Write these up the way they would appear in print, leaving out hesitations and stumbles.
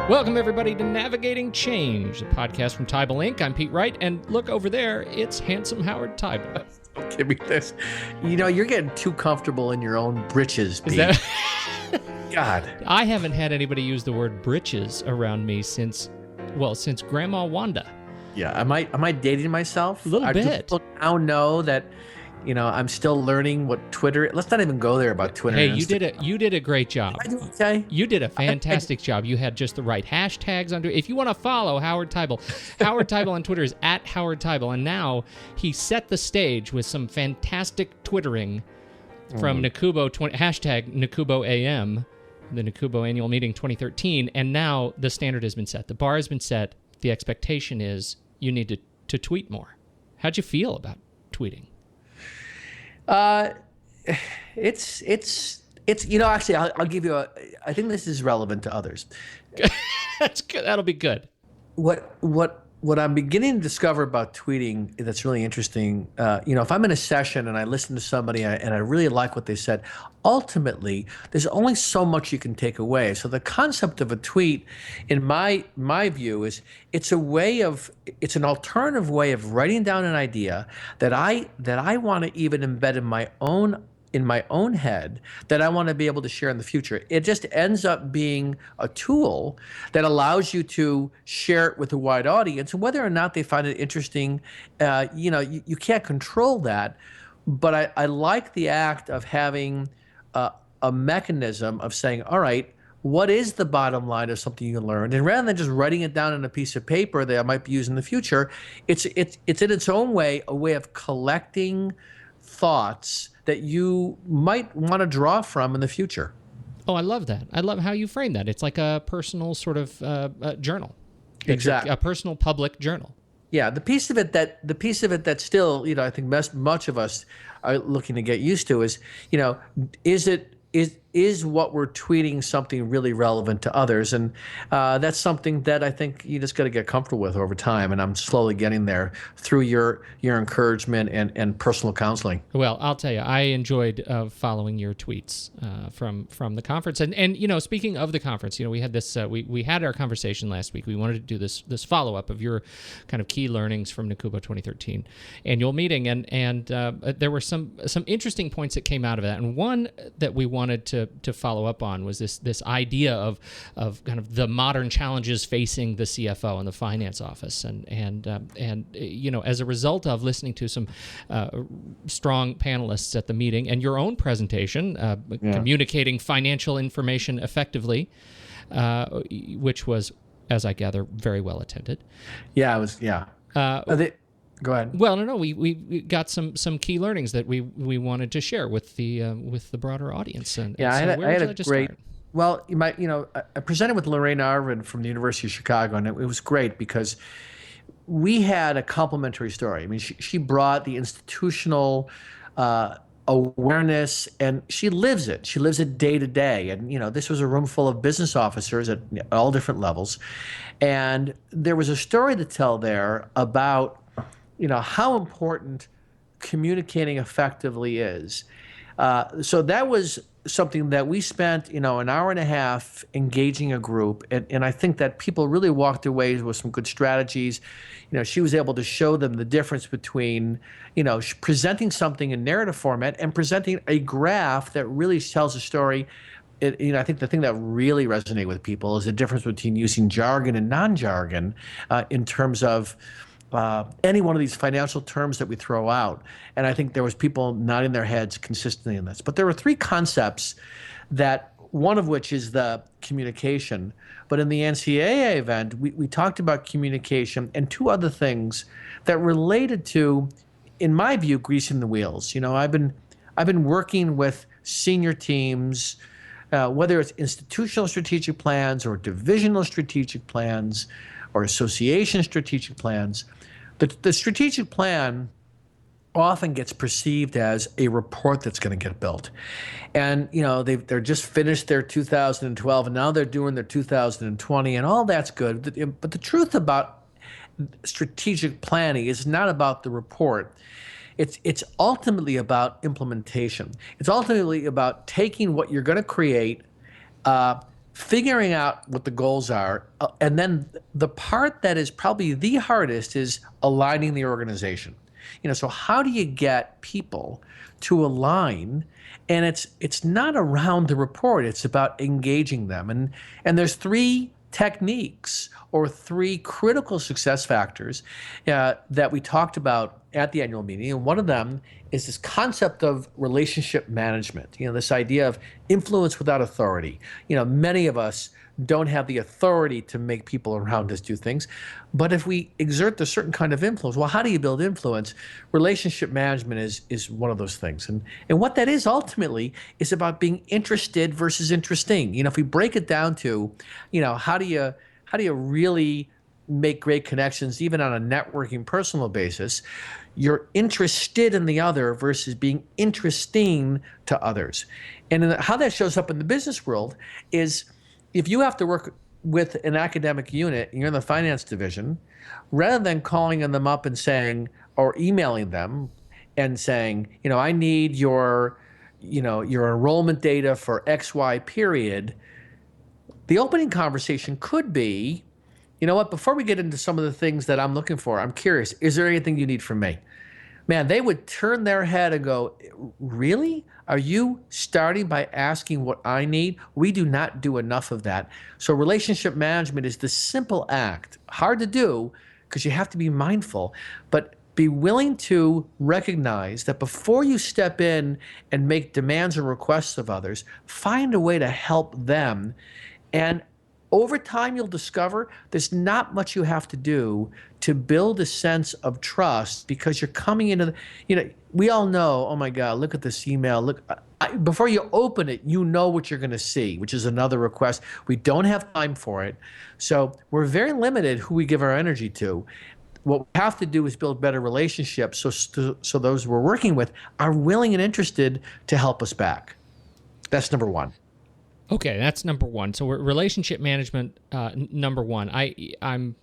Welcome, everybody, to Navigating Change, the podcast from Teibel Inc. I'm Pete Wright, and look over there, it's handsome Howard Teibel. Don't give me this. You know, you're getting too comfortable in your own britches, Pete. Is that... God. I haven't had anybody use the word britches around me since Grandma Wanda. Yeah, am I dating myself? A little bit. Do people now know that, you know, I'm still learning what Twitter... Let's not even go there about Twitter. Hey, you did a great job. I do okay. You did a fantastic job. You had just the right hashtags under. If you want to follow Howard Teibel, Howard Teibel on Twitter is at Howard Teibel, and now he set the stage with some fantastic twittering from NACUBO hashtag NACUBO AM, the NACUBO annual meeting 2013, and now the standard has been set. The bar has been set. The expectation is you need to tweet more. How'd you feel about tweeting? It's you know, actually, I'll give you I think this is relevant to others. That's good. That'll be good. What I'm beginning to discover about tweeting that's really interesting, you know, if I'm in a session and I listen to somebody and I really like what they said, ultimately, there's only so much you can take away. So the concept of a tweet, in my view, is it's an alternative way of writing down an idea that I want to even embed in my own head that I want to be able to share in the future. It just ends up being a tool that allows you to share it with a wide audience. And whether or not they find it interesting, you know, you can't control that. But I like the act of having a mechanism of saying, all right, what is the bottom line of something you learned? And rather than just writing it down on a piece of paper that I might be using in the future, it's in its own way a way of collecting thoughts that you might want to draw from in the future. Oh, I love that. I love how you frame that. It's like a personal sort of journal. Exactly. A personal public journal. Yeah, the piece of it that still, you know, I think much of us are looking to get used to is, you know, is what we're tweeting something really relevant to others? And that's something that I think you just got to get comfortable with over time. And I'm slowly getting there through your encouragement and personal counseling. Well, I'll tell you, I enjoyed following your tweets from the conference. And you know, speaking of the conference, you know, we had this we had our conversation last week. We wanted to do this follow up of your kind of key learnings from NACUBO 2013 annual meeting, and there were some interesting points that came out of that. And one that we wanted to follow up on was this idea of kind of the modern challenges facing the CFO and the finance office, and you know, as a result of listening to some strong panelists at the meeting and your own presentation, communicating financial information effectively, which was, as I gather, very well attended. Yeah, it was. Yeah. Go ahead. Well, no, we got some key learnings that we wanted to share with the broader audience. And yeah, so I had a great. Well, I presented with Lorraine Arvin from the University of Chicago, and it was great because we had a complementary story. I mean, she brought the institutional awareness, and she lives it. She lives it day to day. And you know, this was a room full of business officers at all different levels, and there was a story to tell there about, you know, how important communicating effectively is. So that was something that we spent, you know, an hour and a half engaging a group. And I think that people really walked away with some good strategies. You know, she was able to show them the difference between, you know, presenting something in narrative format and presenting a graph that really tells a story. You know, I think the thing that really resonated with people is the difference between using jargon and non-jargon in terms of any one of these financial terms that we throw out. And I think there was people nodding their heads consistently in this. But there were three concepts that, one of which is the communication. But in the NCAA event, we talked about communication and two other things that related to, in my view, greasing the wheels. You know, I've been working with senior teams, whether it's institutional strategic plans or divisional strategic plans or association strategic plans. The strategic plan often gets perceived as a report that's going to get built. And, you know, they're just finished their 2012, and now they're doing their 2020, and all that's good. But the truth about strategic planning is not about the report. It's ultimately about implementation. It's ultimately about taking what you're going to create, figuring out what the goals are, and then the part that is probably the hardest is aligning the organization. So how do you get people to align? And it's not around the report, it's about engaging them. And there's three techniques or three critical success factors that we talked about at the annual meeting. And one of them is this concept of relationship management, this idea of influence without authority. Many of us don't have the authority to make people around us do things. But if we exert a certain kind of influence, well, how do you build influence? Relationship management is one of those things. And what that is ultimately is about being interested versus interesting. If we break it down to, how do you really make great connections, even on a networking personal basis? You're interested in the other versus being interesting to others. And how that shows up in the business world is, if you have to work with an academic unit and you're in the finance division, rather than calling them up and saying, or emailing them and saying, I need your enrollment data for XY period, the opening conversation could be, before we get into some of the things that I'm looking for, I'm curious, is there anything you need from me? Man, they would turn their head and go, really? Are you starting by asking what I need? We do not do enough of that. So relationship management is the simple act, hard to do because you have to be mindful, but be willing to recognize that before you step in and make demands and requests of others, find a way to help them. And over time, you'll discover there's not much you have to do to build a sense of trust, because you're coming into we all know, oh my God, look at this email. Look, before you open it, you know what you're going to see, which is another request. We don't have time for it. So we're very limited who we give our energy to. What we have to do is build better relationships so those we're working with are willing and interested to help us back. That's number one. Okay, that's number one. So relationship management, number one. I'm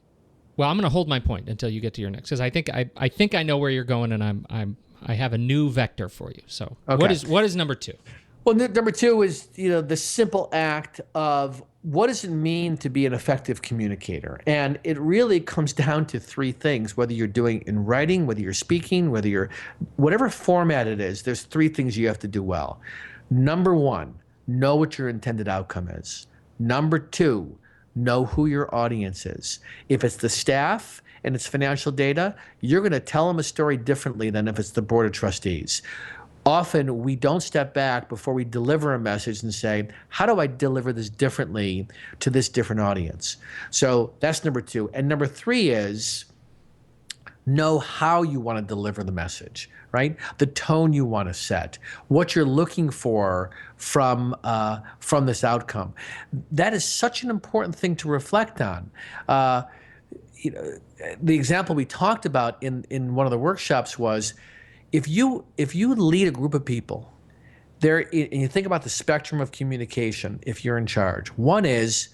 going to hold my point until you get to your next, because I think I know where you're going, and I have a new vector for you. So okay. What is number two? Well, number two is the simple act of, what does it mean to be an effective communicator? And it really comes down to three things. Whether you're doing in writing, whether you're speaking, whatever format it is, there's three things you have to do well. Number one, know what your intended outcome is. Number two, know who your audience is. If it's the staff and it's financial data, you're going to tell them a story differently than if it's the board of trustees. Often we don't step back before we deliver a message and say, how do I deliver this differently to this different audience? So that's number two. And number three is, know how you want to deliver the message, right? The tone you want to set, what you're looking for from this outcome. That is such an important thing to reflect on. The example we talked about in one of the workshops was, if you lead a group of people, and you think about the spectrum of communication, if you're in charge, one is,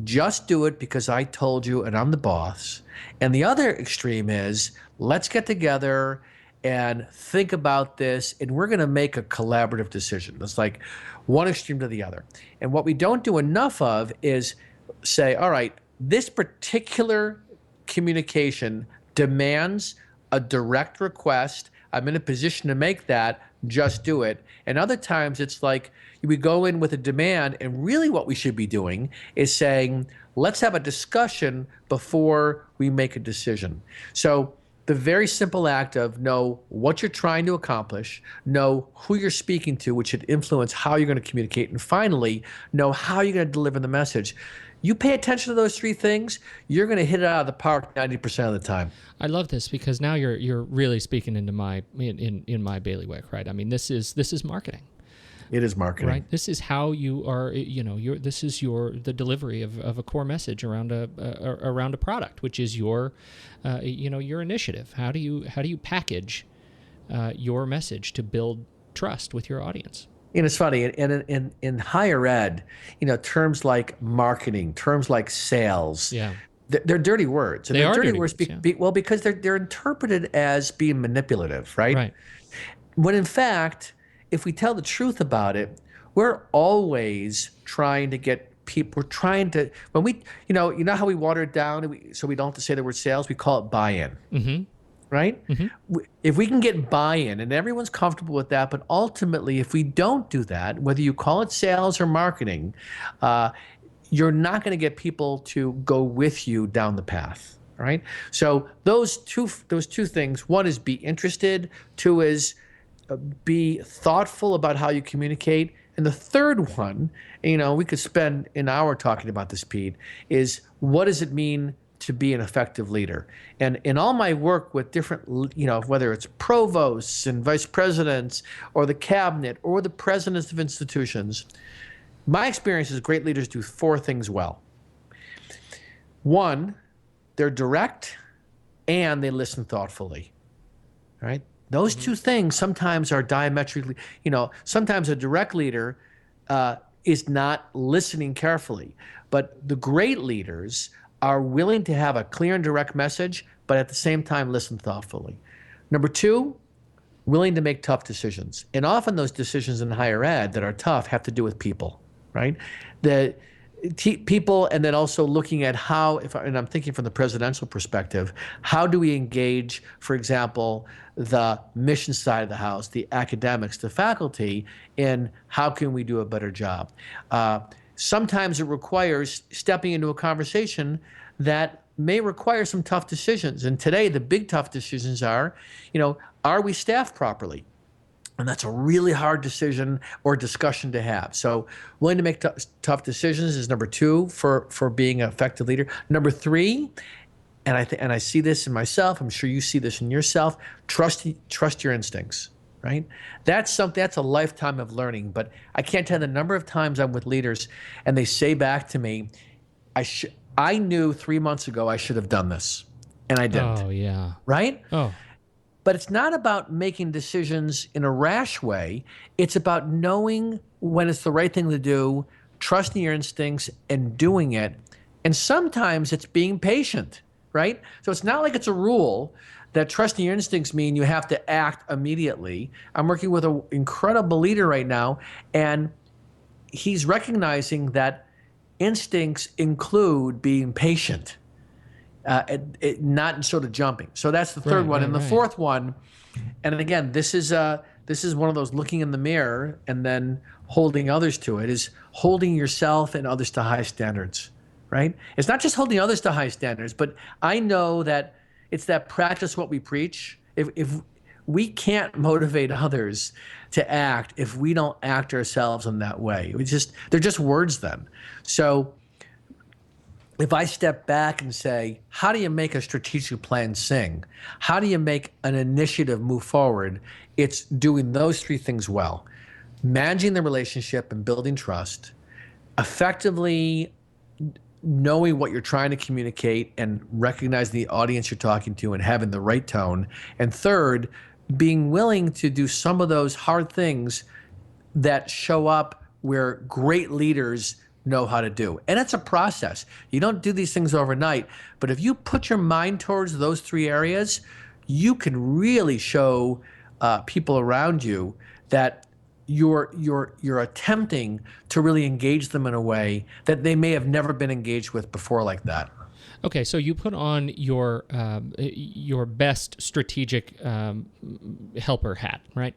just do it because I told you and I'm the boss. And the other extreme is, let's get together and think about this, and we're going to make a collaborative decision. It's like one extreme to the other. And what we don't do enough of is say, all right, this particular communication demands a direct request. I'm in a position to make that, just do it. And other times it's like we go in with a demand, and really what we should be doing is saying, let's have a discussion before we make a decision. So the very simple act of know what you're trying to accomplish, know who you're speaking to, which should influence how you're going to communicate, and finally, know how you're going to deliver the message. You pay attention to those three things, you're going to hit it out of the park 90% of the time. I love this, because now you're really speaking into my in my bailiwick, right? I mean, this is marketing. It is marketing, right? This is how you are. This is the delivery of a core message around a product, which is your initiative. How do you package your message to build trust with your audience? And it's funny, in higher ed, terms like marketing, terms like sales, they're dirty words. And they're dirty words because they're interpreted as being manipulative, right? Right. When in fact, if we tell the truth about it, we're always trying to get people, we're trying to, when we, you know how we water it down so we don't have to say the word sales, we call it buy-in. Mm-hmm. Right? Mm-hmm. If we can get buy-in and everyone's comfortable with that, but ultimately, if we don't do that, whether you call it sales or marketing, you're not going to get people to go with you down the path. Right? So those two things. One is be interested. Two is be thoughtful about how you communicate. And the third one, we could spend an hour talking about this, Pete, is what does it mean to be an effective leader? And in all my work with different, whether it's provosts and vice presidents or the cabinet or the presidents of institutions, my experience is great leaders do four things well. One, they're direct and they listen thoughtfully, right? Those two things sometimes are diametrically, sometimes a direct leader is not listening carefully, but the great leaders are willing to have a clear and direct message, but at the same time, listen thoughtfully. Number two, willing to make tough decisions. And often those decisions in higher ed that are tough have to do with people, right? People, and then also looking at how, and I'm thinking from the presidential perspective, how do we engage, for example, the mission side of the house, the academics, the faculty, in how can we do a better job? Sometimes it requires stepping into a conversation that may require some tough decisions. And today, the big tough decisions are we staffed properly? And that's a really hard decision or discussion to have. So willing to make tough decisions is number two for being an effective leader. Number three, and I see this in myself, I'm sure you see this in yourself, trust your instincts. Right? That's a lifetime of learning. But I can't tell you the number of times I'm with leaders and they say back to me, I knew 3 months ago I should have done this, and I didn't. Oh, yeah. Right? Oh. But it's not about making decisions in a rash way. It's about knowing when it's the right thing to do, trusting your instincts and doing it. And sometimes it's being patient, right? So it's not like it's a rule that trusting your instincts mean you have to act immediately. I'm working with an incredible leader right now, and he's recognizing that instincts include being patient, not sort of jumping. So that's the third one. And the fourth one, and again, this is one of those looking in the mirror and then holding others to it, is holding yourself and others to high standards, right? It's not just holding others to high standards, but I know that it's that practice what we preach. If we can't motivate others to act if we don't act ourselves in that way. They're just words then. So if I step back and say, how do you make a strategic plan sing? How do you make an initiative move forward? It's doing those three things well. Managing the relationship and building trust, effectively knowing what you're trying to communicate and recognizing the audience you're talking to and having the right tone. And third, being willing to do some of those hard things that show up where great leaders know how to do. And it's a process. You don't do these things overnight, but if you put your mind towards those three areas, you can really show people around you that you're attempting to really engage them in a way that they may have never been engaged with before like that. Okay, so you put on your best strategic helper hat, right?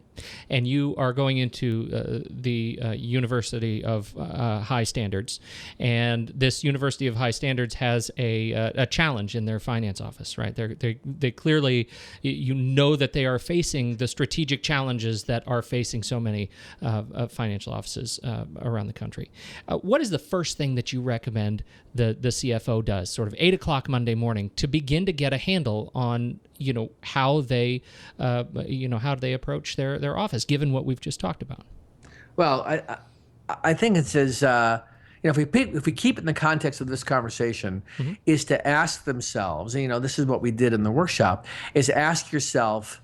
And you are going into the University of High Standards, and this University of High Standards has a challenge in their finance office, right? They clearly, that they are facing the strategic challenges that are facing so many financial offices around the country. What is the first thing that you recommend the CFO does, sort of 8 o'clock Monday morning, to begin to get a handle on how they approach their office, given what we've just talked about? Well, I think it says if we keep it in the context of this conversation, mm-hmm. is to ask themselves, this is what we did in the workshop, is ask yourself,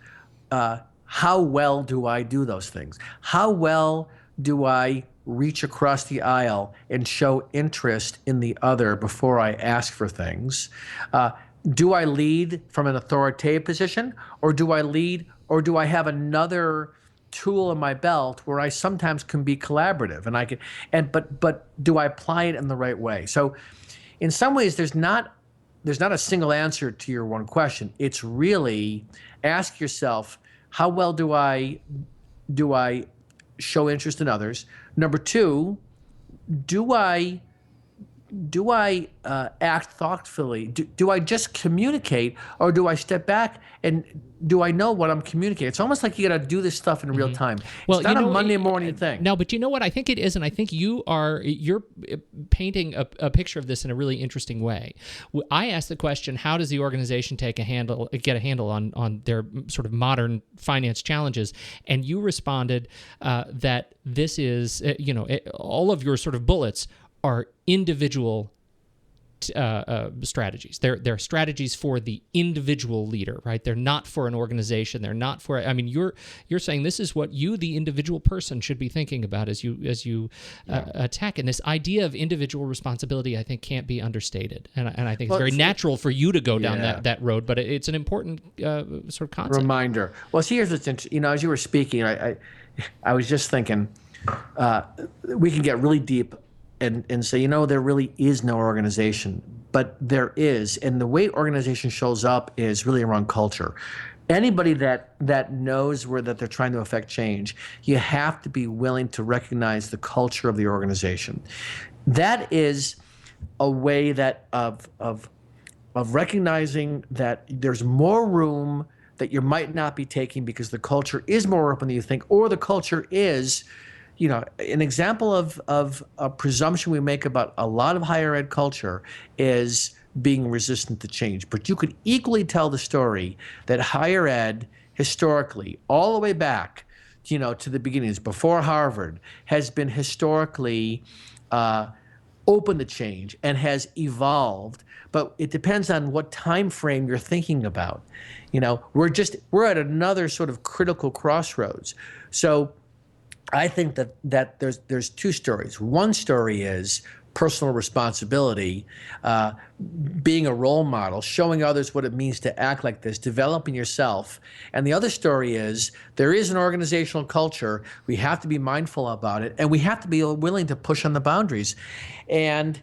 how well do I do those things? How well do I reach across the aisle and show interest in the other before I ask for things? Do I lead from an authoritative position, or do I lead, or do I have another tool in my belt where I sometimes can be collaborative, but do I apply it in the right way? So in some ways there's not a single answer to your one question. It's really ask yourself, how well do I show interest in others? Number two, do I act thoughtfully? Do I just communicate, or do I step back and do I know what I'm communicating? It's almost like you got to do this stuff in real time. Well, it's not a Monday morning thing. No, but you know what? I think it is, and I think you're painting a picture of this in a really interesting way. I asked the question, how does the organization get a handle on their sort of modern finance challenges? And you responded that this is, all of your sort of bullets are individual strategies. They're strategies for the individual leader, right? They're not for an organization. They're not for. I mean, you're saying this is what you, the individual person, should be thinking about as you attack. And this idea of individual responsibility, I think, can't be understated. And I think it's very natural for you to go down that road. But it's an important sort of concept. Reminder. Well, see, here's what's interesting. As you were speaking, I was just thinking, we can get really deep and say, there really is no organization, but there is. And the way organization shows up is really around culture. Anybody that knows that they're trying to affect change, you have to be willing to recognize the culture of the organization. That is a way of recognizing that there's more room that you might not be taking because the culture is more open than you think, or the culture is, an example of a presumption we make about a lot of higher ed culture is being resistant to change. But you could equally tell the story that higher ed, historically, all the way back, to the beginnings, before Harvard, has been historically open to change and has evolved. But it depends on what time frame you're thinking about. We're at another sort of critical crossroads. So I think that there's two stories. One story is personal responsibility, being a role model, showing others what it means to act like this, developing yourself. And the other story is there is an organizational culture. We have to be mindful about it, and we have to be willing to push on the boundaries. And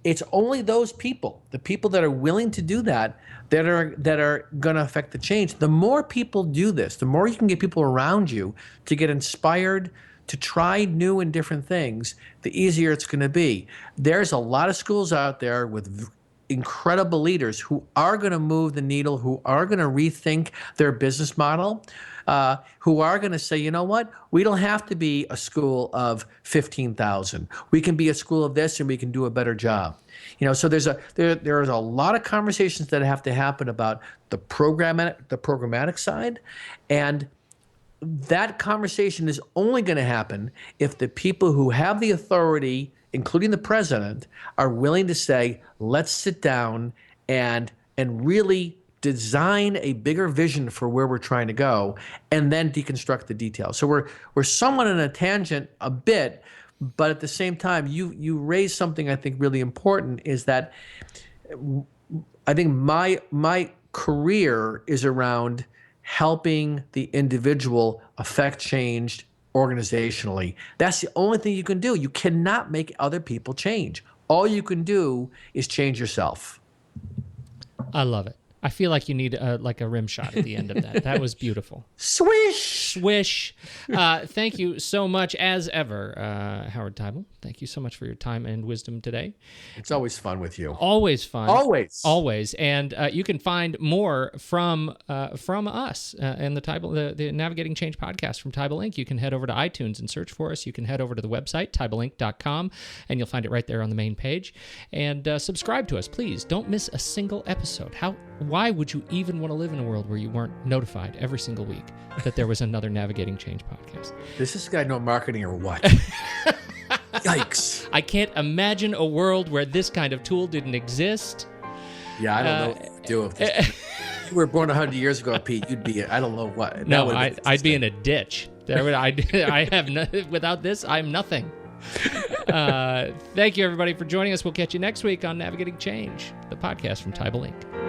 it's only those people, the people that are willing to do that are going to affect the change. The more people do this, the more you can get people around you to get inspired to try new and different things, the easier it's going to be. There's a lot of schools out there with incredible leaders who are going to move the needle, who are going to rethink their business model, who are going to say, you know what, we don't have to be a school of 15,000. We can be a school of this, and we can do a better job. So there's a lot of conversations that have to happen about the programmatic side, and that conversation is only going to happen if the people who have the authority, including the president, are willing to say, let's sit down and really design a bigger vision for where we're trying to go, and then deconstruct the details. So we're somewhat on a tangent a bit, but at the same time, you raise something I think really important, is that I think my career is around helping the individual affect change organizationally. That's the only thing you can do. You cannot make other people change. All you can do is change yourself. I love it. I feel like you need like a rim shot at the end of that. That was beautiful. Swish! Swish. Thank you so much, as ever, Howard Teibel. Thank you so much for your time and wisdom today. It's always fun with you. Always fun. Always. And you can find more from us and the Navigating Change podcast from Teibel Inc. You can head over to iTunes and search for us. You can head over to the website, teibelinc.com, and you'll find it right there on the main page. And subscribe to us, please. Don't miss a single episode. Why would you even want to live in a world where you weren't notified every single week that there was another Navigating Change podcast? Does this guy know marketing or what? Yikes. I can't imagine a world where this kind of tool didn't exist. Yeah, I don't know what to do with this. If you were born 100 years ago, Pete, you'd be, I don't know what. No, I'd be in a ditch. I have without this, I'm nothing. Thank you, everybody, for joining us. We'll catch you next week on Navigating Change, the podcast from Teibel Inc.